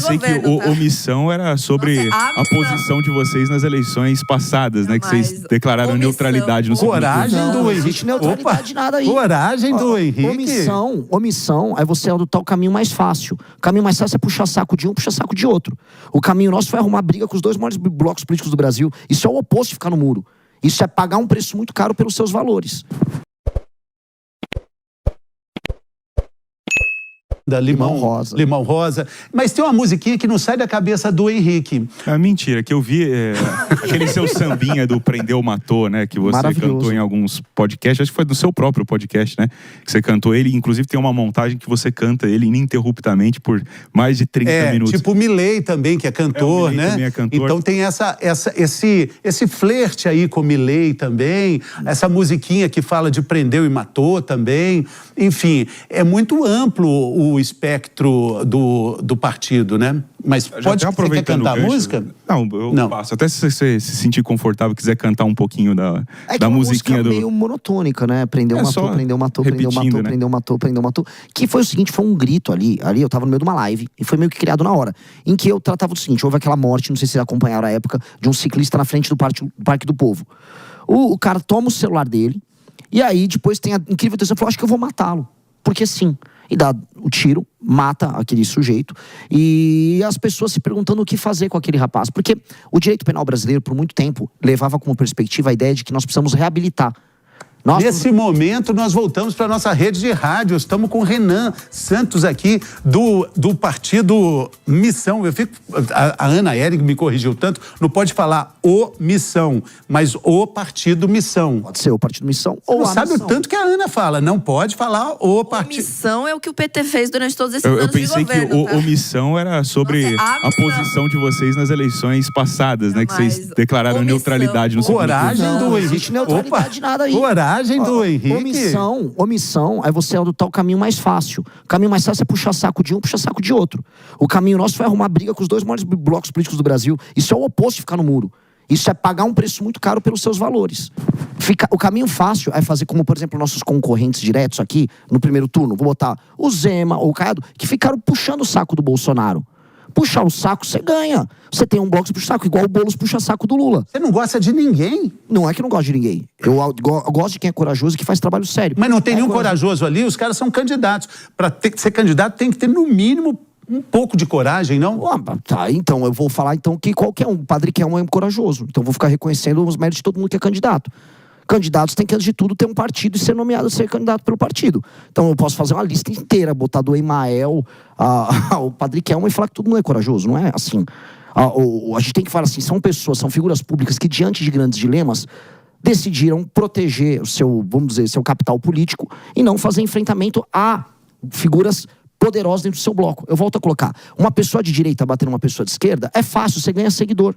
pensei governo, que tá? omissão era sobre a posição de vocês nas eleições passadas, né? Que vocês declararam neutralidade no segundo turno. Coragem do Não Henrique. existe neutralidade nada aí. Coragem do Henrique. Omissão é você adotar o caminho mais fácil. O caminho mais fácil é puxar saco de um, puxar saco de outro. O caminho nosso foi arrumar briga com os dois maiores blocos políticos do Brasil. Isso é o oposto de ficar no muro. Isso é pagar um preço muito caro pelos seus valores. Da Limão Rosa. Mas tem uma musiquinha que não sai da cabeça do Henrique. É mentira, que eu vi aquele seu sambinha do Prendeu Matou, né? Que você cantou em alguns podcasts, acho que foi do seu próprio podcast, né? Que você cantou ele, inclusive tem uma montagem que você canta ele ininterruptamente por mais de 30 minutos. Tipo o Milei também, que é cantor, né? Também é cantor. Então tem esse flerte aí com o Milei também, essa musiquinha que fala de Prendeu e Matou também. Enfim, é muito amplo o espectro do partido, né? Mas você quer cantar a música? Não, passo. Até se você se sentir confortável, quiser cantar um pouquinho da musiquinha do... É meio monotônica, né? Prendeu, matou, prendeu, matou, prendeu, matou, né? prendeu, matou, prendeu, matou. Que foi o seguinte, foi um grito ali eu tava no meio de uma live, e foi meio que criado na hora, em que eu tratava do seguinte, houve aquela morte, não sei se vocês acompanharam a época, de um ciclista na frente do Parque do Povo. O cara toma o celular dele, e aí depois tem a incrível intenção, falou, acho que eu vou matá-lo, porque sim. E dá o tiro, mata aquele sujeito. E as pessoas se perguntando o que fazer com aquele rapaz. Porque o direito penal brasileiro, por muito tempo, levava como perspectiva a ideia de que nós precisamos reabilitar. Nesse momento, nós voltamos para a nossa rede de rádio. Estamos com o Renan Santos aqui, do partido Missão. A Ana Hering me corrigiu tanto, não pode falar o Missão, mas o partido Missão. Pode ser o partido Missão ou a Missão. Sabe o tanto que a Ana fala, não pode falar o partido. Missão é o que o PT fez durante todos esses anos de governo. Eu pensei que omissão era sobre a posição de vocês nas eleições passadas, né? Que vocês declararam neutralidade no segundo turno. Coragem do Henrique. Não existe neutralidade nada aí. Coragem do Henrique. Omissão é você adotar o caminho mais fácil. O caminho mais fácil é puxar saco de um, puxar saco de outro. O caminho nosso foi arrumar briga com os dois maiores blocos políticos do Brasil. Isso é o oposto de ficar no muro. Isso é pagar um preço muito caro pelos seus valores. O caminho fácil é fazer como, por exemplo, nossos concorrentes diretos aqui, no primeiro turno, vou botar o Zema ou o Caiado, que ficaram puxando o saco do Bolsonaro. Puxar o saco, você ganha. Você tem um bloco de puxa saco, igual o Boulos puxa saco do Lula. Você não gosta de ninguém? Não é que eu não gosto de ninguém. Eu gosto de quem é corajoso e que faz trabalho sério. Mas não tem nenhum corajoso ali, os caras são candidatos. Para ser candidato tem que ter, no mínimo, um pouco de coragem, não? Tá, então, eu vou falar então que qualquer um, Padre Kelman é corajoso. Então, eu vou ficar reconhecendo os méritos de todo mundo que é candidato. Candidatos têm que, antes de tudo, ter um partido e ser nomeado a ser candidato pelo partido. Então eu posso fazer uma lista inteira, botar do Emael ao Padre Kelman e falar que todo mundo é corajoso, não é assim. A gente tem que falar assim, são pessoas, são figuras públicas que diante de grandes dilemas decidiram proteger o seu, vamos dizer, seu capital político e não fazer enfrentamento a figuras poderosas dentro do seu bloco. Eu volto a colocar, uma pessoa de direita batendo uma pessoa de esquerda é fácil, você ganha seguidor.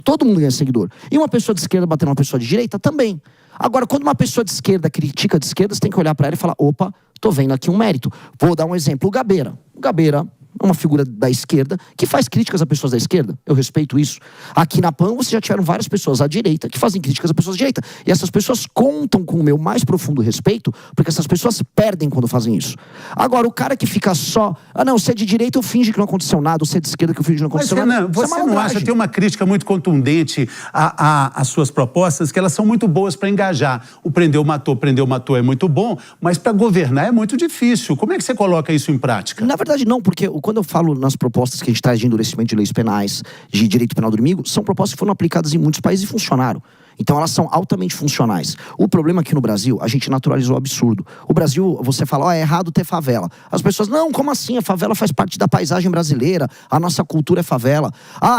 Todo mundo ganha seguidor. E uma pessoa de esquerda batendo uma pessoa de direita também. Agora, quando uma pessoa de esquerda critica de esquerda, você tem que olhar para ela e falar, opa, tô vendo aqui um mérito. Vou dar um exemplo, o Gabeira. O Gabeira é uma figura da esquerda que faz críticas a pessoas da esquerda. Eu respeito isso. Aqui na PAN, você já tiveram várias pessoas à direita que fazem críticas a pessoas da direita. E essas pessoas contam com o meu mais profundo respeito, porque essas pessoas perdem quando fazem isso. Agora, o cara que fica só... não, você é de direita, eu finge que não aconteceu nada. Você é de esquerda, que eu finge que não aconteceu nada. Mas, você não acha, tem uma crítica muito contundente às suas propostas, que elas são muito boas para engajar. O prendeu, matou é muito bom, mas para governar é muito difícil. Como é que você coloca isso em prática? Na verdade, não, porque quando eu falo nas propostas que a gente traz de endurecimento de leis penais, de direito penal do inimigo, são propostas que foram aplicadas em muitos países e funcionaram. Então elas são altamente funcionais. O problema aqui no Brasil, a gente naturalizou o absurdo. O Brasil, você fala, é errado ter favela. As pessoas, não, como assim? A favela faz parte da paisagem brasileira, a nossa cultura é favela.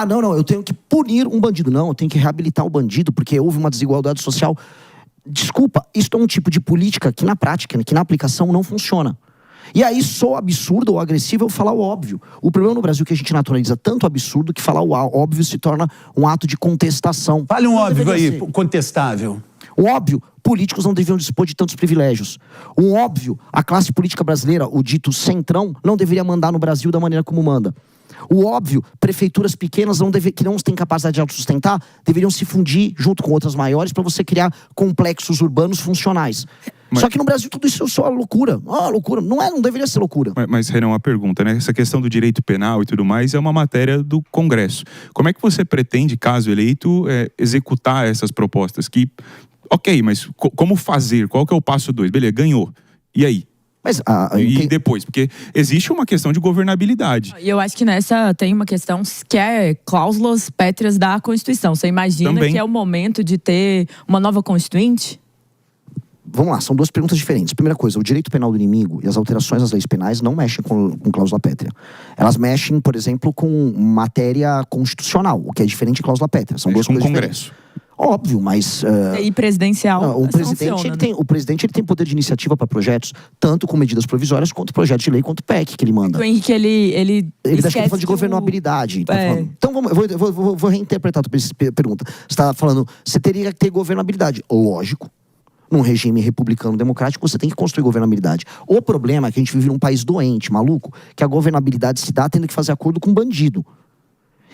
Não, eu tenho que punir um bandido. Não, eu tenho que reabilitar o bandido, porque houve uma desigualdade social. Desculpa, isso é um tipo de política que na prática, que na aplicação não funciona. E aí, sou absurdo ou agressivo eu falar o óbvio. O problema no Brasil é que a gente naturaliza tanto absurdo que falar o óbvio se torna um ato de contestação. Fale um óbvio aí, contestável. Um óbvio, políticos não deveriam dispor de tantos privilégios. Um óbvio, a classe política brasileira, o dito centrão, não deveria mandar no Brasil da maneira como manda. O óbvio, prefeituras pequenas que não têm capacidade de autossustentar deveriam se fundir junto com outras maiores para você criar complexos urbanos funcionais. Só que no Brasil tudo isso é só loucura. Loucura. Não deveria ser loucura. Mas Renan, uma pergunta, né? Essa questão do direito penal e tudo mais é uma matéria do Congresso. Como é que você pretende, caso eleito, executar essas propostas? Ok, mas como fazer? Qual que é o passo 2? Beleza, ganhou. E aí? Mas, e depois? Porque existe uma questão de governabilidade. E eu acho que nessa tem uma questão que é cláusulas pétreas da Constituição. Você imagina também que é o momento de ter uma nova Constituinte? Vamos lá, são duas perguntas diferentes. Primeira coisa, o direito penal do inimigo e as alterações às leis penais não mexem com cláusula pétrea. Elas mexem, por exemplo, com matéria constitucional, o que é diferente de cláusula pétrea. São duas coisas diferentes. Congresso. Óbvio, mas... E presidencial. O presidente ele tem poder de iniciativa para projetos, tanto com medidas provisórias, quanto projetos de lei, quanto PEC que ele manda. O Henrique, ele está falando de governabilidade. Então, eu vou reinterpretar a tua pergunta. Você está falando, você teria que ter governabilidade. Lógico. Num regime republicano democrático, você tem que construir governabilidade. O problema é que a gente vive num país doente, maluco, que a governabilidade se dá tendo que fazer acordo com bandido.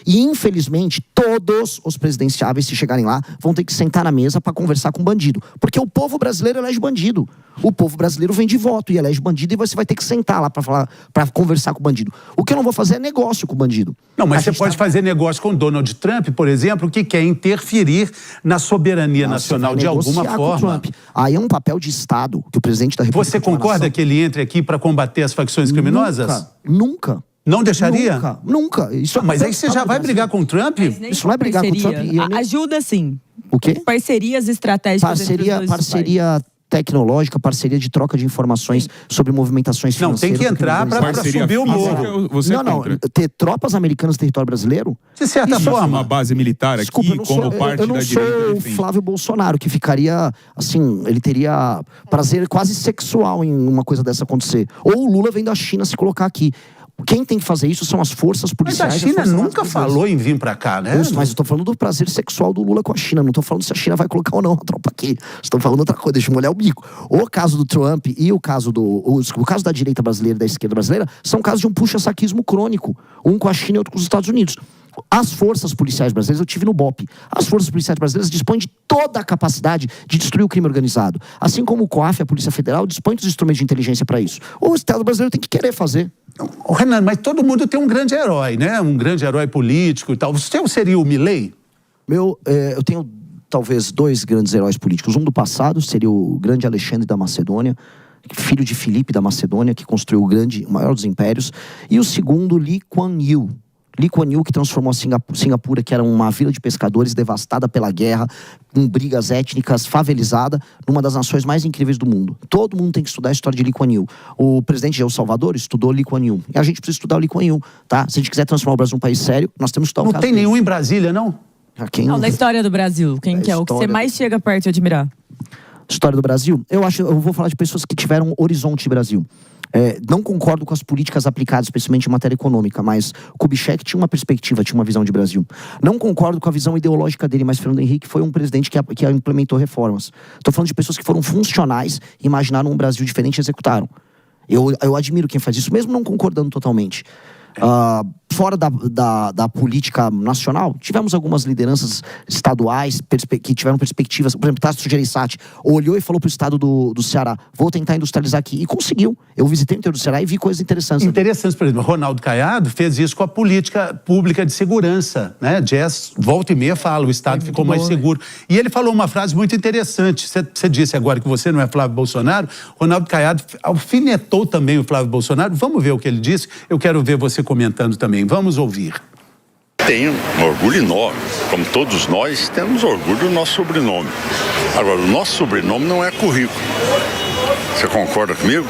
E, infelizmente, todos os presidenciáveis, se chegarem lá, vão ter que sentar na mesa para conversar com bandido. Porque o povo brasileiro elege bandido. O povo brasileiro vem de voto e elege bandido, e você vai ter que sentar lá para conversar com o bandido. O que eu não vou fazer é negócio com o bandido. Não, mas você pode fazer negócio com Donald Trump, por exemplo, que quer interferir na soberania nacional de alguma forma. Aí é um papel de Estado que o presidente da República... Você concorda que ele entre aqui para combater as facções criminosas? Nunca. Não deixaria? Nunca. Mas aí você já vai brigar com o Trump? Isso não é brigar com o Trump. Ajuda sim. O quê? Parcerias estratégicas. Parceria tecnológica, parceria de troca de informações sobre movimentações financeiras. Não, tem que entrar para subir o morro. Ter tropas americanas no território brasileiro? De certa forma. Uma base militar aqui, como parte da direita. Eu não sou o Flávio Bolsonaro, que ficaria, assim, ele teria prazer quase sexual em uma coisa dessa acontecer. Ou o Lula vem da China se colocar aqui. Quem tem que fazer isso são as forças policiais. Mas a China nunca falou em vir pra cá, né? Mas eu tô falando do prazer sexual do Lula com a China. Não tô falando se a China vai colocar ou não a tropa aqui. Estou falando outra coisa, deixa eu molhar o bico. O caso do Trump e o caso da direita brasileira e da esquerda brasileira são casos de um puxa-saquismo crônico. Um com a China e outro com os Estados Unidos. As forças policiais brasileiras, eu tive no BOPE, as forças policiais brasileiras dispõem de toda a capacidade de destruir o crime organizado. Assim como o COAF, a Polícia Federal, dispõe dos instrumentos de inteligência para isso. O Estado brasileiro tem que querer fazer. Renan, mas todo mundo tem um grande herói, né? Um grande herói político e tal. Você seria o Milei? Eu tenho talvez dois grandes heróis políticos. Um do passado seria o grande Alexandre da Macedônia, filho de Filipe da Macedônia, que construiu o maior dos impérios. E o segundo, Lee Kuan Yew. Lee Kuan Yew, que transformou a Singapura, que era uma vila de pescadores devastada pela guerra, com brigas étnicas, favelizada, numa das nações mais incríveis do mundo. Todo mundo tem que estudar a história de Lee Kuan Yew. O presidente de El Salvador estudou Lee Kuan Yew. E a gente precisa estudar o Lee Kuan Yew, tá? Se a gente quiser transformar o Brasil num país sério, nós temos que estudar o caso. Não tem nenhum em Brasília, não? Não, da história do Brasil. Quem que é o que você mais chega perto de admirar? História do Brasil? Eu vou falar de pessoas que tiveram horizonte de Brasil. Não concordo com as políticas aplicadas, especialmente em matéria econômica, mas Kubitschek tinha uma perspectiva, tinha uma visão de Brasil. Não concordo com a visão ideológica dele, mas Fernando Henrique foi um presidente que implementou reformas. Estou falando de pessoas que foram funcionais, imaginaram um Brasil diferente e executaram. Eu admiro quem faz isso, mesmo não concordando totalmente. Fora da política nacional, tivemos algumas lideranças estaduais que tiveram perspectivas. Por exemplo, Tasso Gereissati olhou e falou para o estado do Ceará: vou tentar industrializar aqui. E conseguiu. Eu visitei o interior do Ceará e vi coisas interessantes. Interessantes, por exemplo, Ronaldo Caiado fez isso com a política pública de segurança, né? Jazz, volta e meia fala, o estado ficou mais seguro. E ele falou uma frase muito interessante. Você disse agora que você não é Flávio Bolsonaro. Ronaldo Caiado alfinetou também o Flávio Bolsonaro. Vamos ver o que ele disse. Eu quero ver você comentando também. Vamos ouvir. Tenho um orgulho enorme, como todos nós temos orgulho do nosso sobrenome. Agora, o nosso sobrenome não é currículo. Você concorda comigo?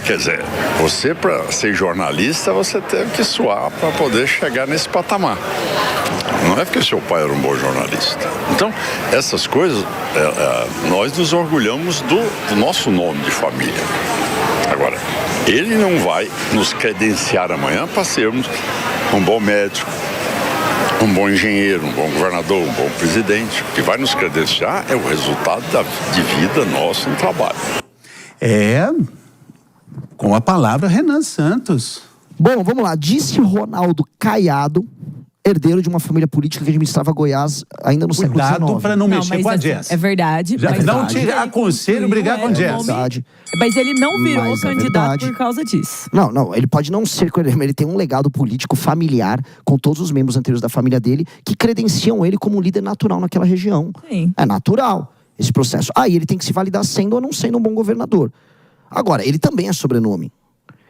Quer dizer, você para ser jornalista, você teve que suar para poder chegar nesse patamar. Não é porque seu pai era um bom jornalista. Então, essas coisas, nós nos orgulhamos do nosso nome de família. Agora, ele não vai nos credenciar amanhã para sermos um bom médico, um bom engenheiro, um bom governador, um bom presidente. O que vai nos credenciar é o resultado de vida nosso no trabalho. Com a palavra Renan Santos. Bom, vamos lá. Disse Ronaldo Caiado, herdeiro de uma família política que administrava Goiás ainda no século XIX. Cuidado para não mexer com a Jess. É verdade. Não te aconselho brigar com a Jess. Mas ele não virou candidato por causa disso. Não, ele pode não ser, mas ele tem um legado político familiar com todos os membros anteriores da família dele que credenciam ele como um líder natural naquela região. Sim. É natural esse processo. Aí ele tem que se validar sendo ou não sendo um bom governador. Agora, ele também é sobrenome.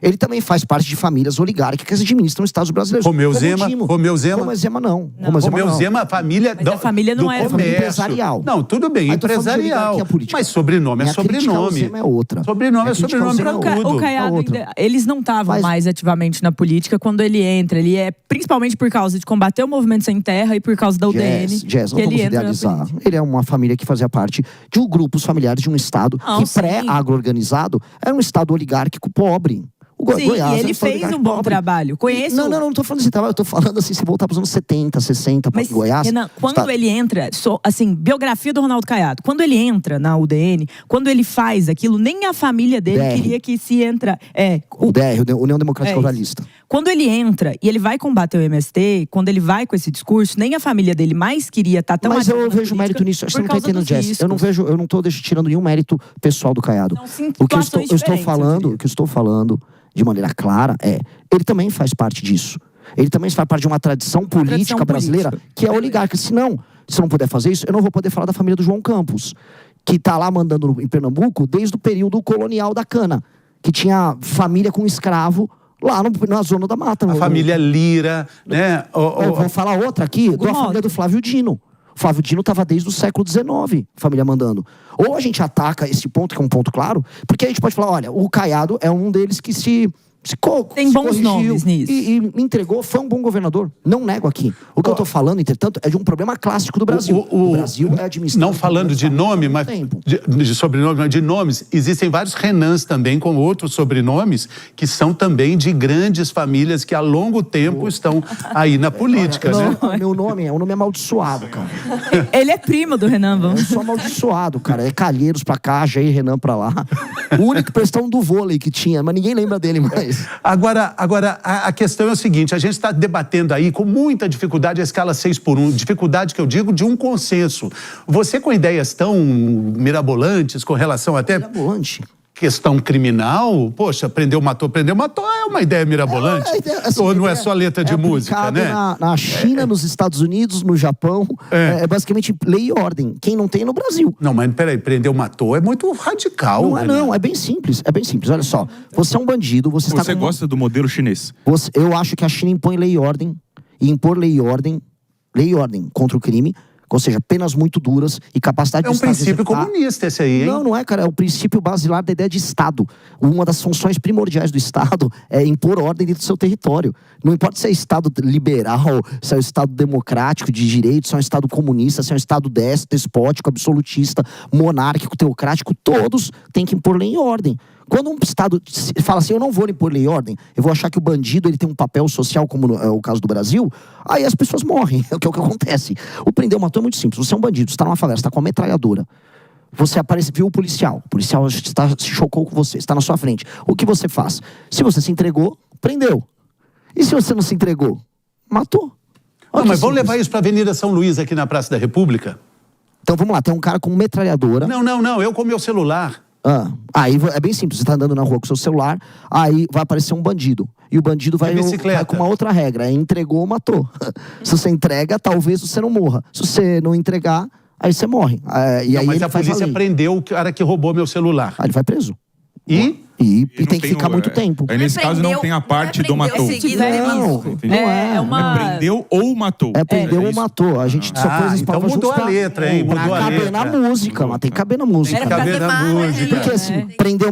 Ele também faz parte de famílias oligárquicas que administram estados brasileiros. Romeu Zema não. Romeu Zema, Romeu Zema, a família a família não é família empresarial. Não, tudo bem, empresarial. Mas sobrenome é sobrenome. Zema é outra. Sobrenome é sobrenome para tudo. O Caiado, eles não estavam mais ativamente na política quando ele entra. Ele é principalmente por causa de combater o movimento sem terra e por causa da UDN. Não vamos idealizar. Ele é uma família que fazia parte de grupos familiares de um estado que pré-agro-organizado era um estado oligárquico pobre. Sim, Goiás, e ele fez um bom trabalho. Conheço... Não tô falando desse trabalho, eu tô falando assim, se voltar para os anos 70, 60, para Goiás... Renan, quando ele entra, assim, biografia do Ronaldo Caiado, quando ele entra na UDN, quando ele faz aquilo, nem a família dele queria que se entra... O DR, União Democrática Ruralista. Quando ele entra e ele vai combater o MST, quando ele vai com esse discurso, nem a família dele mais queria estar tão... Mas eu vejo mérito nisso, você não tá entendendo, Jess. Eu não tô tirando nenhum mérito pessoal do Caiado. O que eu estou falando de maneira clara ele também faz parte disso. Ele também faz parte de uma tradição política brasileira que é oligárquica. Se eu não puder fazer isso, eu não vou poder falar da família do João Campos, que tá lá mandando em Pernambuco desde o período colonial da cana, que tinha família com escravo lá na zona da mata. A família Lira, né? Vou falar outra aqui, da família do Flávio Dino. O Flávio Dino estava desde o século XIX, família mandando. Ou a gente ataca esse ponto, que é um ponto claro, porque a gente pode falar, olha, o Caiado é um deles que tem bons nomes nisso. E entregou, foi um bom governador. Não nego aqui. O que eu estou falando, entretanto, é de um problema clássico do Brasil. O Brasil é administrado... Não falando de nome, mas de sobrenome, de nomes, existem vários Renans também com outros sobrenomes que são também de grandes famílias que há longo tempo estão aí na política, né? Meu nome é um nome amaldiçoado, cara. Ele é primo do Renan, vamos. Eu sou amaldiçoado, cara. É Calheiros pra cá, Jair Renan pra lá. O único questão do vôlei que tinha, mas ninguém lembra dele mais. Agora a questão é o seguinte, a gente está debatendo aí com muita dificuldade a escala 6x1, dificuldade que eu digo de um consenso. Você com ideias tão mirabolantes com relação até... Mirabolante? Questão criminal, poxa, prendeu, matou, é uma ideia mirabolante. Ou não é só letra de música, né? Na China, nos Estados Unidos, no Japão, é basicamente lei e ordem. Quem não tem é no Brasil. Não, mas peraí, prendeu, matou é muito radical. Não, é bem simples, olha só. Você é um bandido, você gosta do modelo chinês? Eu acho que a China impõe lei e ordem, e impor lei e ordem contra o crime, ou seja, penas muito duras e capacidade de Estado... É um princípio comunista esse aí, hein? Não é, cara. É o princípio basilar da ideia de Estado. Uma das funções primordiais do Estado é impor ordem dentro do seu território. Não importa se é Estado liberal, se é um Estado democrático, de direito, se é um Estado comunista, se é um Estado despótico, absolutista, monárquico, teocrático, todos têm que impor lei e ordem. Quando um Estado fala assim, eu não vou impor lei e ordem, eu vou achar que o bandido ele tem um papel social, como é o caso do Brasil, aí as pessoas morrem, que é o que acontece. O prender ou matou é muito simples. Você é um bandido, você está numa favela, você está com uma metralhadora. Você viu o policial se chocou com você, está na sua frente. O que você faz? Se você se entregou, prendeu. E se você não se entregou? Matou. Não, mas vamos levar isso para a Avenida São Luís, aqui na Praça da República? Então vamos lá, tem um cara com metralhadora. Não, eu com meu celular. Aí é bem simples, você tá andando na rua com seu celular, aí vai aparecer um bandido. E o bandido vai com uma outra regra, entregou ou matou. Se você entrega, talvez você não morra. Se você não entregar, aí você morre. Mas a polícia prendeu o cara que roubou meu celular. Aí ele vai preso. E tem que ficar muito tempo. Aí nesse caso não tem a parte do matou. Prendeu ou matou. Prendeu ou matou. A gente só pôs as palavras juntas. Mudou a letra, hein? Mudou a letra. Caber na música, mas tem que caber na música. Tem que caber na música. Porque assim, prendeu,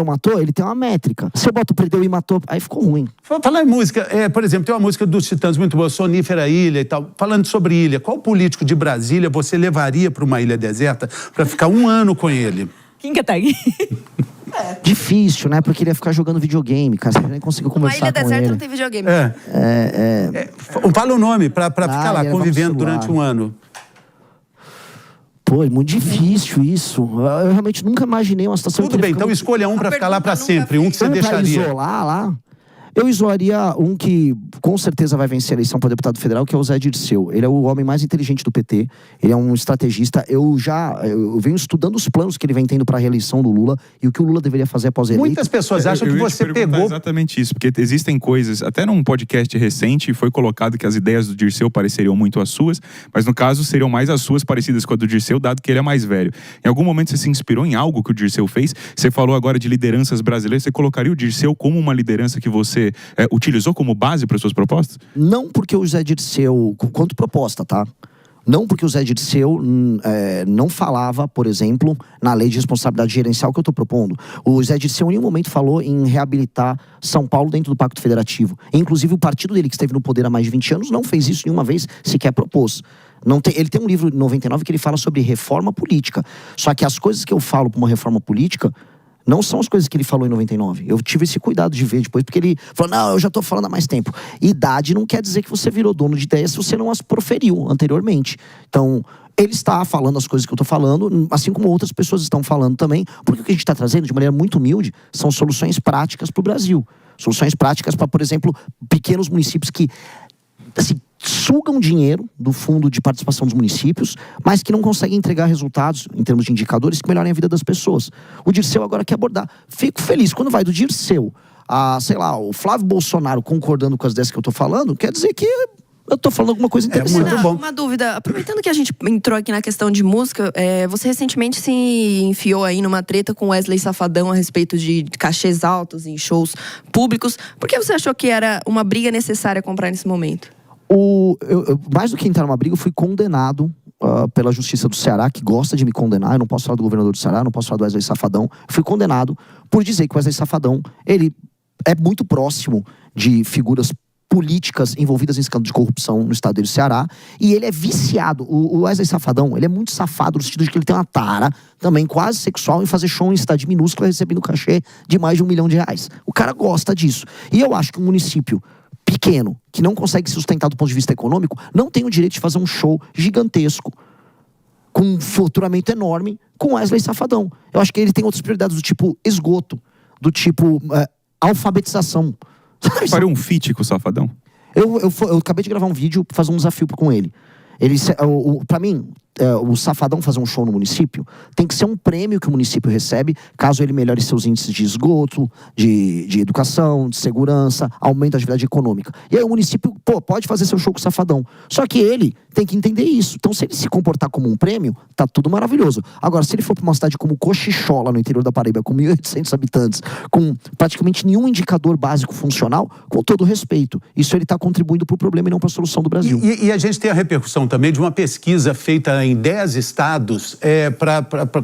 matou, ele tem uma métrica. Se eu boto prendeu e matou, aí ficou ruim. Falar em música, por exemplo, tem uma música dos Titãs muito boa, Sonífera Ilha e tal. Falando sobre ilha, qual político de Brasília você levaria para uma ilha deserta para ficar 1 ano com ele? Quem que tá aí? Difícil, né? Porque ele ia ficar jogando videogame, cara. Você nem conseguiu conversar com ele. Uma ilha deserta não tem videogame. Fala o nome pra ficar lá convivendo durante 1 ano. Pô, é muito difícil isso. Eu realmente nunca imaginei uma situação... Tudo bem, então escolha um pra ficar lá pra sempre. Um que você deixaria. Pra isolar lá... Eu isolaria um que com certeza vai vencer a eleição para deputado federal, que é o Zé Dirceu. Ele é o homem mais inteligente do PT, ele é um estrategista. Eu venho estudando os planos que ele vem tendo para a reeleição do Lula e o que o Lula deveria fazer após eleito. Muitas pessoas acham que você pegou... Exatamente isso, porque existem coisas, até num podcast recente foi colocado que as ideias do Dirceu pareceriam muito as suas, mas no caso seriam mais as suas parecidas com a do Dirceu, dado que ele é mais velho. Em algum momento você se inspirou em algo que o Dirceu fez? Você falou agora de lideranças brasileiras, você colocaria o Dirceu como uma liderança que você utilizou como base para as suas propostas? Não porque o Zé Dirceu, quanto proposta, tá? Não porque o Zé Dirceu não falava, por exemplo, na lei de responsabilidade gerencial que eu estou propondo. O Zé Dirceu em nenhum momento falou em reabilitar São Paulo dentro do Pacto Federativo. Inclusive o partido dele, que esteve no poder há mais de 20 anos, não fez isso nenhuma vez, sequer propôs. Ele tem um livro de 99 que ele fala sobre reforma política. Só que as coisas que eu falo para uma reforma política não são as coisas que ele falou em 99. Eu tive esse cuidado de ver depois, porque ele falou, não, eu já estou falando há mais tempo. Idade não quer dizer que você virou dono de ideias se você não as proferiu anteriormente. Então, ele está falando as coisas que eu estou falando, assim como outras pessoas estão falando também, porque o que a gente está trazendo, de maneira muito humilde, são soluções práticas para o Brasil. Soluções práticas para, por exemplo, pequenos municípios que, assim, sugam dinheiro do fundo de participação dos municípios, mas que não conseguem entregar resultados em termos de indicadores que melhorem a vida das pessoas. O Dirceu agora quer abordar. Fico feliz quando vai do Dirceu a, sei lá, o Flávio Bolsonaro concordando com as ideias que eu estou falando, quer dizer que eu estou falando alguma coisa interessante. Muito bom. Uma dúvida, aproveitando que a gente entrou aqui na questão de música, você recentemente se enfiou aí numa treta com Wesley Safadão a respeito de cachês altos em shows públicos. Por que você achou que era uma briga necessária comprar nesse momento? Mais do que entrar numa briga, eu fui condenado pela Justiça do Ceará, que gosta de me condenar. Eu não posso falar do governador do Ceará, não posso falar do Wesley Safadão. Eu fui condenado por dizer que o Wesley Safadão, ele é muito próximo de figuras políticas envolvidas em escândalo de corrupção no estado do Ceará, e ele é viciado. O Wesley Safadão, ele é muito safado no sentido de que ele tem uma tara também quase sexual em fazer show em cidade minúscula recebendo cachê de mais de R$1 milhão. O cara gosta disso. E eu acho que um município pequeno, que não consegue se sustentar do ponto de vista econômico, não tem o direito de fazer um show gigantesco, com um faturamento enorme, com Wesley Safadão. Eu acho que ele tem outras prioridades do tipo esgoto, do tipo alfabetização. Faria um feat com o Safadão? Eu acabei de gravar um vídeo pra fazer um desafio com ele. Pra mim, o Safadão fazer um show no município tem que ser um prêmio que o município recebe caso ele melhore seus índices de esgoto, de educação, de segurança, aumento da atividade econômica. E aí o município, pode fazer seu show com o Safadão. Só que ele tem que entender isso. Então, se ele se comportar como um prêmio, tá tudo maravilhoso. Agora, se ele for pra uma cidade como Cochichola, no interior da Paraíba, com 1.800 habitantes, com praticamente nenhum indicador básico funcional, com todo respeito, isso ele tá contribuindo pro problema e não pra solução do Brasil. E a gente tem a repercussão também de uma pesquisa feita em 10 estados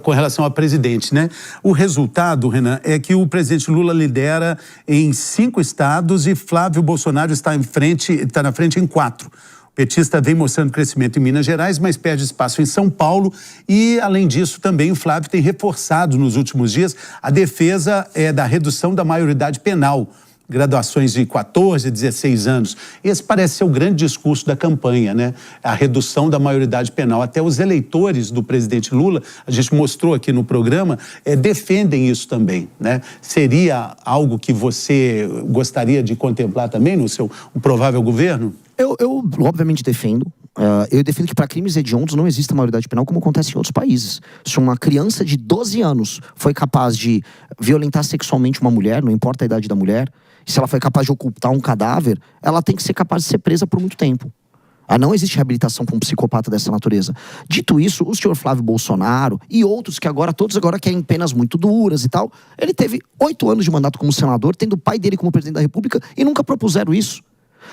com relação a presidente, né? O resultado, Renan, é que o presidente Lula lidera em 5 estados e Flávio Bolsonaro está na frente em 4. O petista vem mostrando crescimento em Minas Gerais, mas perde espaço em São Paulo e, além disso, também o Flávio tem reforçado nos últimos dias a defesa da redução da maioridade penal. Graduações de 14, 16 anos. Esse parece ser o grande discurso da campanha, né? A redução da maioridade penal. Até os eleitores do presidente Lula, a gente mostrou aqui no programa, defendem isso também, né? Seria algo que você gostaria de contemplar também no seu provável governo? Eu obviamente defendo. Eu defendo que para crimes hediondos não exista maioridade penal como acontece em outros países. Se uma criança de 12 anos foi capaz de violentar sexualmente uma mulher, não importa a idade da mulher, se ela foi capaz de ocultar um cadáver, ela tem que ser capaz de ser presa por muito tempo. Não existe reabilitação para um psicopata dessa natureza. Dito isso, o senhor Flávio Bolsonaro e outros que todos agora querem penas muito duras e tal, ele teve 8 anos de mandato como senador, tendo o pai dele como presidente da República e nunca propuseram isso.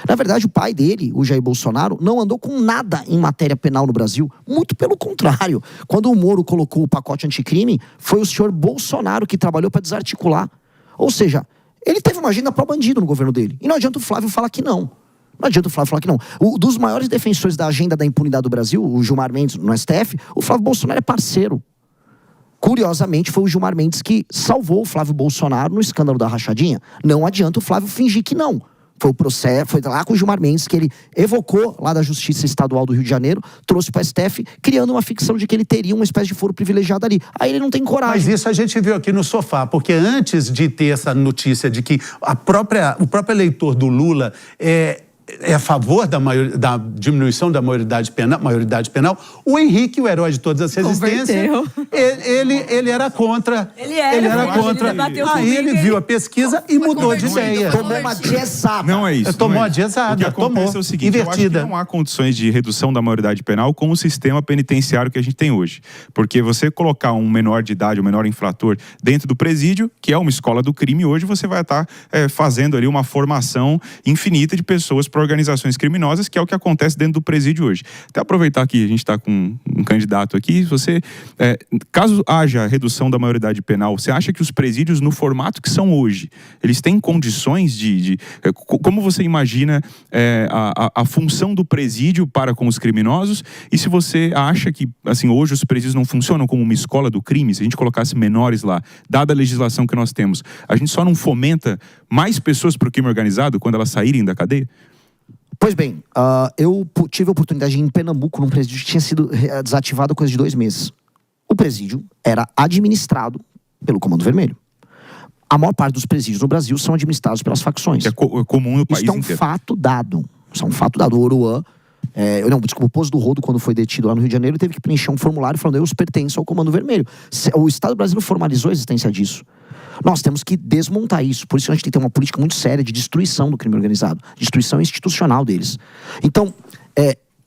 Na verdade, o pai dele, o Jair Bolsonaro, não andou com nada em matéria penal no Brasil. Muito pelo contrário. Quando o Moro colocou o pacote anticrime, foi o senhor Bolsonaro que trabalhou para desarticular. Ou seja, ele teve uma agenda pró-bandido no governo dele. E não adianta o Flávio falar que não. Não adianta o Flávio falar que não. Dos maiores defensores da agenda da impunidade do Brasil, o Gilmar Mendes no STF, o Flávio Bolsonaro é parceiro. Curiosamente, foi o Gilmar Mendes que salvou o Flávio Bolsonaro no escândalo da rachadinha. Não adianta o Flávio fingir que não. Foi o processo, foi lá com o Gilmar Mendes que ele evocou lá da Justiça Estadual do Rio de Janeiro, trouxe para o STF, criando uma ficção de que ele teria uma espécie de foro privilegiado ali. Aí ele não tem coragem. Mas isso a gente viu aqui no sofá, porque antes de ter essa notícia de que o próprio eleitor do Lula é a favor da diminuição da maioridade penal, o Henrique, o herói de todas as resistências, ele era contra. Ele era contra. Aí ele viu a pesquisa e mudou de ideia. Tomou uma diesada. Não é isso. Tomou a O que diesada. acontece é o seguinte, invertida. eu acho que não há condições de redução da maioridade penal com o sistema penitenciário que a gente tem hoje. Porque você colocar um menor de idade, um menor infrator dentro do presídio, que é uma escola do crime, hoje você vai estar fazendo ali uma formação infinita de pessoas para organizações criminosas, que é o que acontece dentro do presídio hoje. Até aproveitar que a gente está com um candidato aqui, caso haja redução da maioridade penal, você acha que os presídios, no formato que são hoje, eles têm condições como você imagina a função do presídio para com os criminosos? E se você acha que, assim, hoje os presídios não funcionam como uma escola do crime, se a gente colocasse menores lá, dada a legislação que nós temos, a gente só não fomenta mais pessoas para o crime organizado quando elas saírem da cadeia? Pois bem, eu tive a oportunidade de ir em Pernambuco, num presídio que tinha sido desativado há coisa de 2 meses. O presídio era administrado pelo Comando Vermelho. A maior parte dos presídios no Brasil são administrados pelas facções. É comum no país inteiro. Isso é um fato dado. Isso é um fato dado. O Oruan, o Poço do Rodo, quando foi detido lá no Rio de Janeiro, teve que preencher um formulário falando: eu pertenço ao Comando Vermelho. O Estado brasileiro formalizou a existência disso. Nós temos que desmontar isso. Por isso a gente tem que ter uma política muito séria de destruição do crime organizado, destruição institucional deles. Então,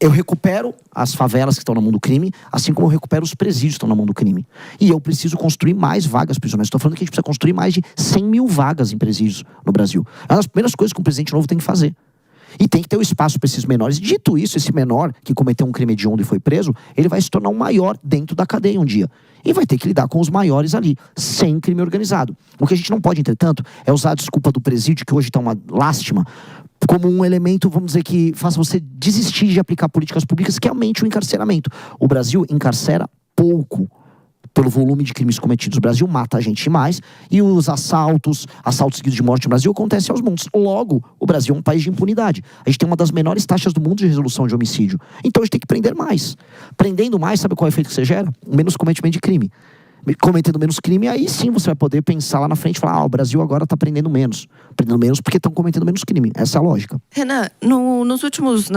eu recupero as favelas que estão na mão do crime, assim como eu recupero os presídios que estão na mão do crime. E eu preciso construir mais vagas prisionais. Estou falando que a gente precisa construir mais de 100 mil vagas em presídios no Brasil. É uma das primeiras coisas que um presidente novo tem que fazer. E tem que ter o espaço para esses menores. Dito isso, esse menor que cometeu um crime hediondo e foi preso, ele vai se tornar um maior dentro da cadeia um dia. E vai ter que lidar com os maiores ali, sem crime organizado. O que a gente não pode, entretanto, é usar a desculpa do presídio, que hoje está uma lástima, como um elemento, vamos dizer, que faça você desistir de aplicar políticas públicas, que aumente o encarceramento. O Brasil encarcera pouco pelo volume de crimes cometidos. O Brasil mata a gente mais, e os assaltos seguidos de morte no Brasil acontecem aos montes. Logo, o Brasil é um país de impunidade. A gente tem uma das menores taxas do mundo de resolução de homicídio. Então a gente tem que prender mais. Prendendo mais, sabe qual é o efeito que você gera? Menos cometimento de crime. Cometendo menos crime, aí sim você vai poder pensar lá na frente e falar: o Brasil agora está prendendo menos. Prendendo menos porque estão cometendo menos crime. Essa é a lógica. Renan, nas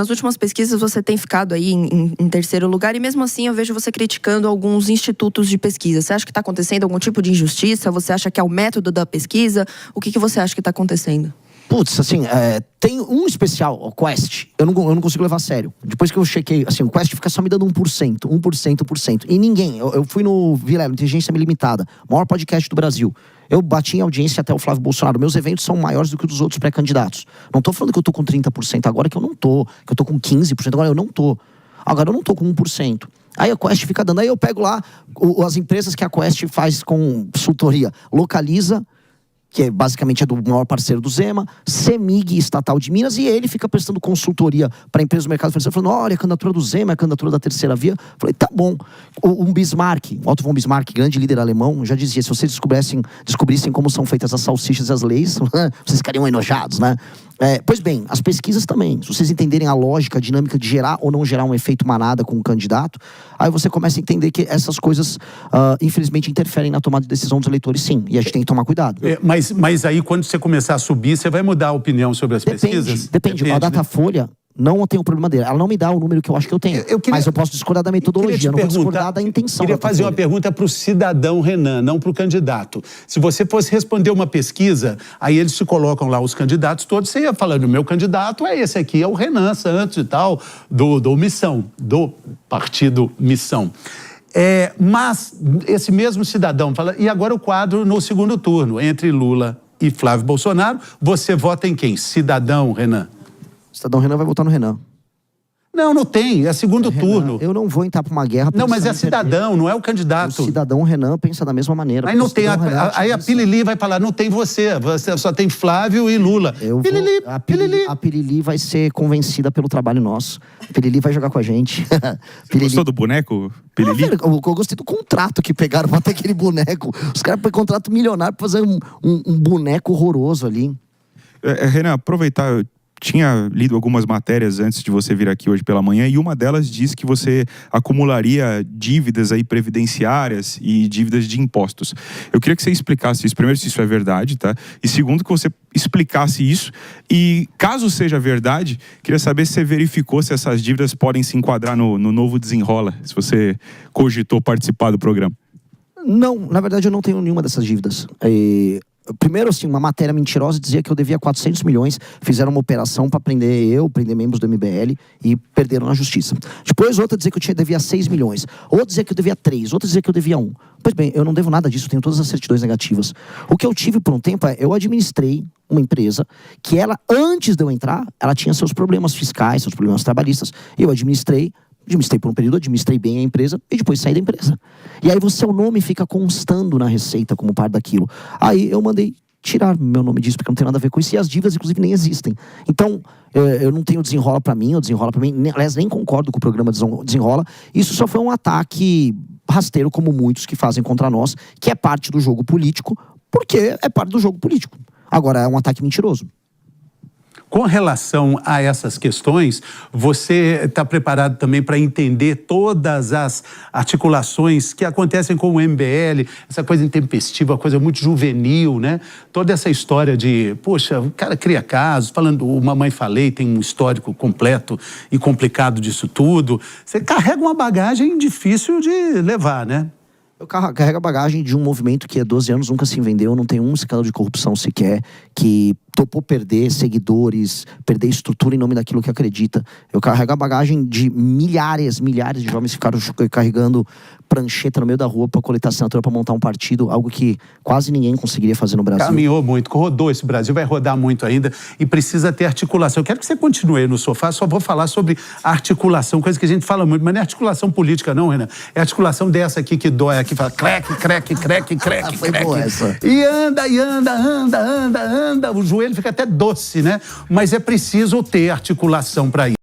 últimas pesquisas você tem ficado aí em terceiro lugar, e mesmo assim eu vejo você criticando alguns institutos de pesquisa. Você acha que está acontecendo algum tipo de injustiça? Você acha que é o método da pesquisa? O que você acha que está acontecendo? Putz, assim, tem um especial, o Quest, eu não consigo levar a sério. Depois que eu chequei, assim, o Quest fica só me dando 1%. E ninguém, eu fui no Vilela, Inteligência Limitada, maior podcast do Brasil. Eu bati em audiência até o Flávio Bolsonaro. Meus eventos são maiores do que os dos outros pré-candidatos. Não tô falando que eu tô com 30% agora, que eu não tô. Que eu tô com 15% agora, eu não tô. Agora eu não tô com 1%. Aí a Quest fica dando, aí eu pego lá as empresas que a Quest faz com consultoria. Localiza, que basicamente é do maior parceiro do Zema, CEMIG, estatal de Minas, e ele fica prestando consultoria para empresas do mercado financeiro, falando: olha, a candidatura do Zema é a candidatura da terceira via. Falei: tá bom. O Bismarck, o Otto von Bismarck, grande líder alemão, já dizia: se vocês descobrissem como são feitas as salsichas e as leis, vocês ficariam enojados, né? Pois bem, as pesquisas também. Se vocês entenderem a lógica, a dinâmica de gerar ou não gerar um efeito manada com o candidato, aí você começa a entender que essas coisas, infelizmente, interferem na tomada de decisão dos eleitores, sim. E a gente tem que tomar cuidado. Mas aí, quando você começar a subir, você vai mudar a opinião sobre as pesquisas? Depende. A Datafolha não tem o problema dele. Ela não me dá o número que eu acho que eu tenho. Mas eu posso discordar da metodologia, não vou discordar da intenção. Eu queria fazer uma pergunta para o cidadão Renan, não para o candidato. Se você fosse responder uma pesquisa, aí eles se colocam lá, os candidatos todos, você ia falando: o meu candidato é esse aqui, é o Renan Santos e tal, do Missão, do partido Missão. Mas esse mesmo cidadão fala: e agora o quadro no segundo turno, entre Lula e Flávio Bolsonaro, você vota em quem? Cidadão Renan? Cidadão Renan vai votar no Renan. Não tem. É segundo turno. Eu não vou entrar para uma guerra. Não, mas é cidadão, não é o candidato. O cidadão Renan pensa da mesma maneira. Aí não tem. Aí a Pilili vai falar: não tem você só tem Flávio e Lula. A Pilili vai ser convencida pelo trabalho nosso. A Pilili vai jogar com a gente. Você gostou do boneco, Pilili? Eu gostei do contrato que pegaram para ter aquele boneco. Os caras põem contrato milionário para fazer um boneco horroroso ali. Renan, aproveitar, eu tinha lido algumas matérias antes de você vir aqui hoje pela manhã e uma delas diz que você acumularia dívidas aí previdenciárias e dívidas de impostos. Eu queria que você explicasse isso. Primeiro, se isso é verdade, tá? E segundo, que você explicasse isso. E caso seja verdade, queria saber se você verificou se essas dívidas podem se enquadrar no novo Desenrola, se você cogitou participar do programa. Não, na verdade eu não tenho nenhuma dessas dívidas. Primeiro, assim, uma matéria mentirosa dizia que eu devia 400 milhões, fizeram uma operação para prender membros do MBL e perderam na justiça. Depois, outra dizia que eu devia 6 milhões, outra dizia que eu devia 3, outra dizia que eu devia 1. Pois bem, eu não devo nada disso, tenho todas as certidões negativas. O que eu tive por um tempo eu administrei uma empresa que ela, antes de eu entrar, ela tinha seus problemas fiscais, seus problemas trabalhistas, e eu administrei por um período, administrei bem a empresa e depois saí da empresa. E aí o seu nome fica constando na receita como parte daquilo. Aí eu mandei tirar meu nome disso, porque não tem nada a ver com isso, e as dívidas, inclusive, nem existem. Então, eu não tenho Desenrola pra mim, aliás, nem concordo com o programa Desenrola. Isso só foi um ataque rasteiro, como muitos que fazem contra nós, que é parte do jogo político, porque é parte do jogo político. Agora, é um ataque mentiroso. Com relação a essas questões, você está preparado também para entender todas as articulações que acontecem com o MBL, essa coisa intempestiva, coisa muito juvenil, né? Toda essa história de, poxa, o cara cria casos, falando, o Mamãe Falei tem um histórico completo e complicado disso tudo. Você carrega uma bagagem difícil de levar, né? Eu carrego a bagagem de um movimento que há 12 anos nunca se vendeu, não tem um escândalo de corrupção sequer, que topou perder seguidores, perder estrutura em nome daquilo que acredita. Eu carrego a bagagem de milhares de jovens que ficaram carregando prancheta no meio da rua para coletar assinatura para montar um partido, algo que quase ninguém conseguiria fazer no Brasil. Caminhou muito, rodou esse Brasil, vai rodar muito ainda e precisa ter articulação. Eu quero que você continue aí no sofá, só vou falar sobre articulação, coisa que a gente fala muito, mas não é articulação política não, Renan. É articulação dessa aqui que dói, aqui fala creque. Foi boa essa. E anda, o joelho fica até doce, né? Mas é preciso ter articulação para isso.